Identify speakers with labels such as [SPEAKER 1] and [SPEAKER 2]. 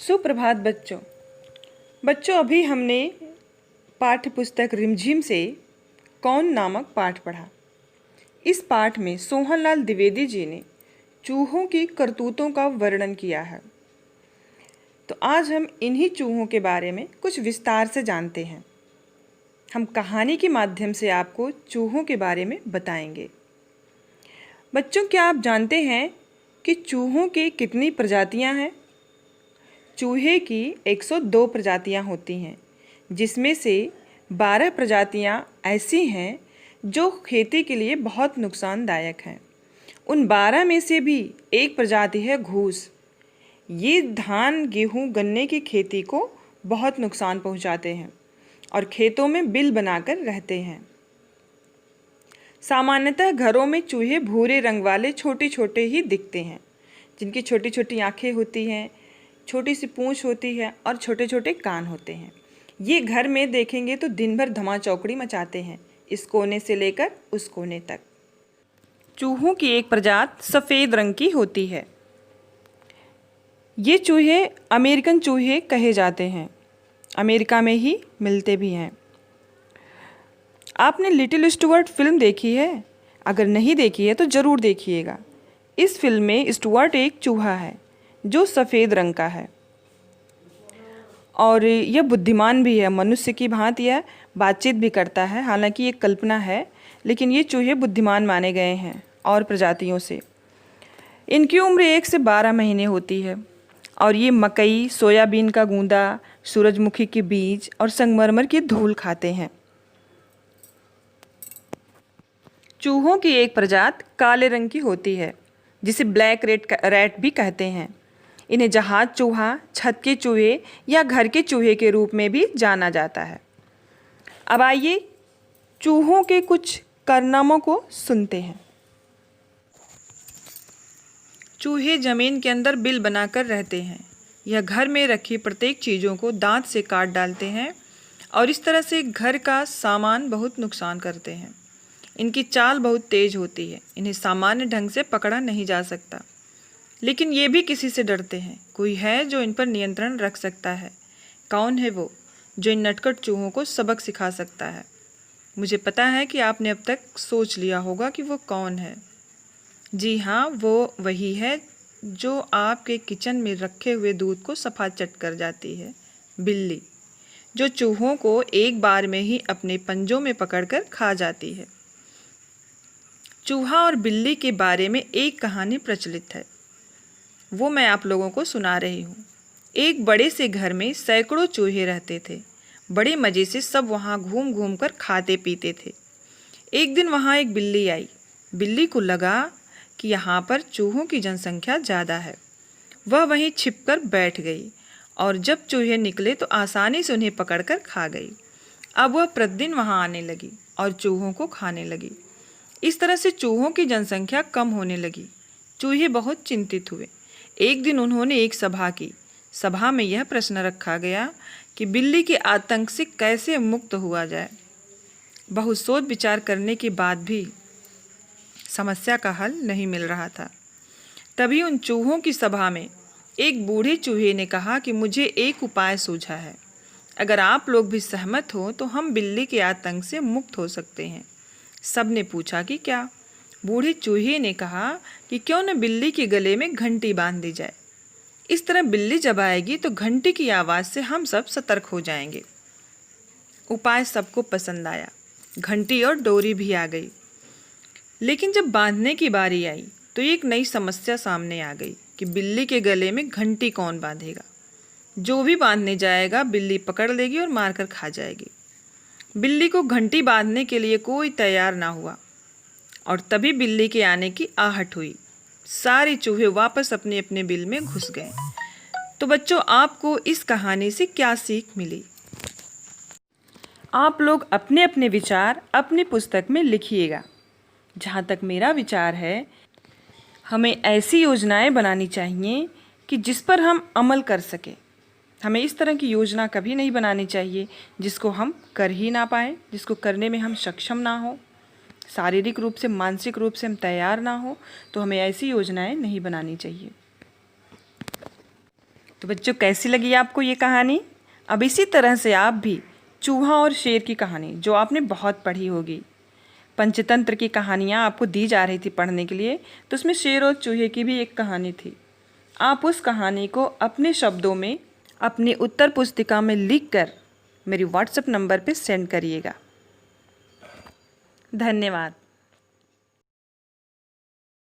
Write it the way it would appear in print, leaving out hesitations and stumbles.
[SPEAKER 1] सुप्रभात बच्चों। अभी हमने पाठ्य पुस्तक रिमझिम से कौन नामक पाठ पढ़ा। इस पाठ में सोहनलाल द्विवेदी जी ने चूहों की करतूतों का वर्णन किया है। तो आज हम इन्हीं चूहों के बारे में कुछ विस्तार से जानते हैं। हम कहानी के माध्यम से आपको चूहों के बारे में बताएंगे। बच्चों, क्या आप जानते हैं कि चूहों की कितनी प्रजातियां हैं? चूहे की 102 प्रजातियां होती हैं, जिसमें से 12 प्रजातियां ऐसी हैं जो खेती के लिए बहुत नुकसानदायक हैं। उन 12 में से भी एक प्रजाति है घूस। ये धान, गेहूं, गन्ने की खेती को बहुत नुकसान पहुंचाते हैं और खेतों में बिल बनाकर रहते हैं। सामान्यतः घरों में चूहे भूरे रंग वाले छोटे छोटे ही दिखते हैं, जिनकी छोटी छोटी आँखें होती हैं, छोटी सी पूंछ होती है और छोटे छोटे कान होते हैं। ये घर में देखेंगे तो दिन भर धमा चौकड़ी मचाते हैं, इस कोने से लेकर उस कोने तक। चूहों की एक प्रजाति सफ़ेद रंग की होती है। ये चूहे अमेरिकन चूहे कहे जाते हैं, अमेरिका में ही मिलते भी हैं। आपने लिटिल स्टुअर्ट फिल्म देखी है? अगर नहीं देखी है तो ज़रूर देखिएगा। इस फिल्म में स्टुअर्ट एक चूहा है जो सफ़ेद रंग का है और यह बुद्धिमान भी है। मनुष्य की भांति यह बातचीत भी करता है। हालांकि ये कल्पना है, लेकिन ये चूहे बुद्धिमान माने गए हैं और प्रजातियों से। इनकी उम्र 1 से 12 महीने होती है और ये मकई, सोयाबीन का गूंदा, सूरजमुखी के बीज और संगमरमर की धूल खाते हैं। चूहों की एक प्रजाति काले रंग की होती है, जिसे ब्लैक रैट भी कहते हैं। इन्हें जहाज चूहा, छत के चूहे या घर के चूहे के रूप में भी जाना जाता है। अब आइए चूहों के कुछ कारनामों को सुनते हैं। चूहे जमीन के अंदर बिल बनाकर रहते हैं। यह घर में रखी प्रत्येक चीज़ों को दांत से काट डालते हैं और इस तरह से घर का सामान बहुत नुकसान करते हैं। इनकी चाल बहुत तेज होती है। इन्हें सामान्य ढंग से पकड़ा नहीं जा सकता, लेकिन ये भी किसी से डरते हैं। कोई है जो इन पर नियंत्रण रख सकता है। कौन है वो जो इन नटखट चूहों को सबक सिखा सकता है? मुझे पता है कि आपने अब तक सोच लिया होगा कि वो कौन है। जी हाँ, वो वही है जो आपके किचन में रखे हुए दूध को सफा चट कर जाती है। बिल्ली, जो चूहों को एक बार में ही अपने पंजों में पकड़कर खा जाती है। चूहा और बिल्ली के बारे में एक कहानी प्रचलित है, वो मैं आप लोगों को सुना रही हूँ। एक बड़े से घर में सैकड़ों चूहे रहते थे। बड़े मज़े से सब वहाँ घूम घूम कर खाते पीते थे। एक दिन वहाँ एक बिल्ली आई। बिल्ली को लगा कि यहाँ पर चूहों की जनसंख्या ज़्यादा है। वह वहीं छिपकर बैठ गई और जब चूहे निकले तो आसानी से उन्हें पकड़कर खा गई। अब वह प्रतिदिन वहाँ आने लगी और चूहों को खाने लगी। इस तरह से चूहों की जनसंख्या कम होने लगी। चूहे बहुत चिंतित हुए। एक दिन उन्होंने एक सभा की। सभा में यह प्रश्न रखा गया कि बिल्ली के आतंक से कैसे मुक्त हुआ जाए। बहुत सोच विचार करने के बाद भी समस्या का हल नहीं मिल रहा था। तभी उन चूहों की सभा में एक बूढ़े चूहे ने कहा कि मुझे एक उपाय सूझा है। अगर आप लोग भी सहमत हो तो हम बिल्ली के आतंक से मुक्त हो सकते हैं। सब ने पूछा कि क्या? बूढ़े चूहे ने कहा कि क्यों न बिल्ली के गले में घंटी बांध दी जाए। इस तरह बिल्ली जब आएगी तो घंटी की आवाज़ से हम सब सतर्क हो जाएंगे। उपाय सबको पसंद आया। घंटी और डोरी भी आ गई। लेकिन जब बांधने की बारी आई तो एक नई समस्या सामने आ गई कि बिल्ली के गले में घंटी कौन बांधेगा। जो भी बांधने जाएगा बिल्ली पकड़ लेगी और मारकर खा जाएगी। बिल्ली को घंटी बांधने के लिए कोई तैयार ना हुआ और तभी बिल्ली के आने की आहट हुई। सारे चूहे वापस अपने अपने बिल में घुस गए। तो बच्चों, आपको इस कहानी से क्या सीख मिली? आप लोग अपने अपने विचार अपनी पुस्तक में लिखिएगा। जहाँ तक मेरा विचार है, हमें ऐसी योजनाएं बनानी चाहिए कि जिस पर हम अमल कर सकें। हमें इस तरह की योजना कभी नहीं बनानी चाहिए जिसको हम कर ही ना पाएँ, जिसको करने में हम सक्षम ना हो, शारीरिक रूप से, मानसिक रूप से हम तैयार ना हो। तो हमें ऐसी योजनाएं नहीं बनानी चाहिए। तो बच्चों, कैसी लगी आपको ये कहानी? अब इसी तरह से आप भी चूहा और शेर की कहानी, जो आपने बहुत पढ़ी होगी, पंचतंत्र की कहानियाँ आपको दी जा रही थी पढ़ने के लिए, तो उसमें शेर और चूहे की भी एक कहानी थी। आप उस कहानी को अपने शब्दों में अपनी उत्तर पुस्तिका में लिखकर मेरी व्हाट्सएप नंबर पे सेंड करिएगा। धन्यवाद।